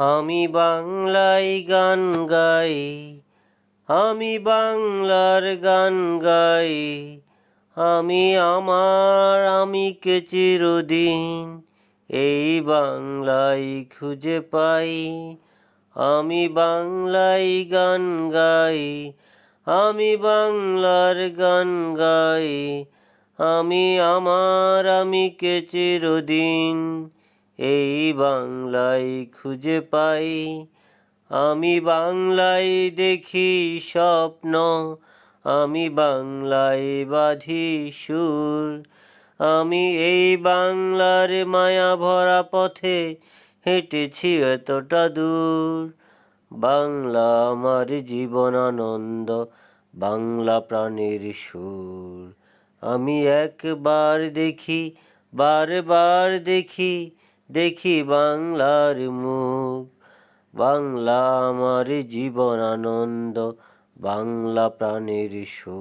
আমি বাংলায় গান গাই, আমি বাংলার গান গাই। আমি আমিকে চিরদিন এই বাংলায় খুঁজে পাই। আমি বাংলায় গান গাই, আমি বাংলার গান গাই। আমি আমিকে চিরদিন এই বাংলায় খুঁজে পাই। আমি বাংলায় দেখি স্বপ্ন, আমি বাংলায় বাঁধি সুর। আমি এই বাংলার মায়া ভরা পথে হেঁটেছি এতটা দূর। বাংলা আমার জীবন আনন্দ, বাংলা প্রাণের সুর। আমি একবার দেখি, বারবার দেখি, দেখি বাংলার মুখ। বাংলা আমার জীবন আনন্দ, বাংলা প্রাণের সুর।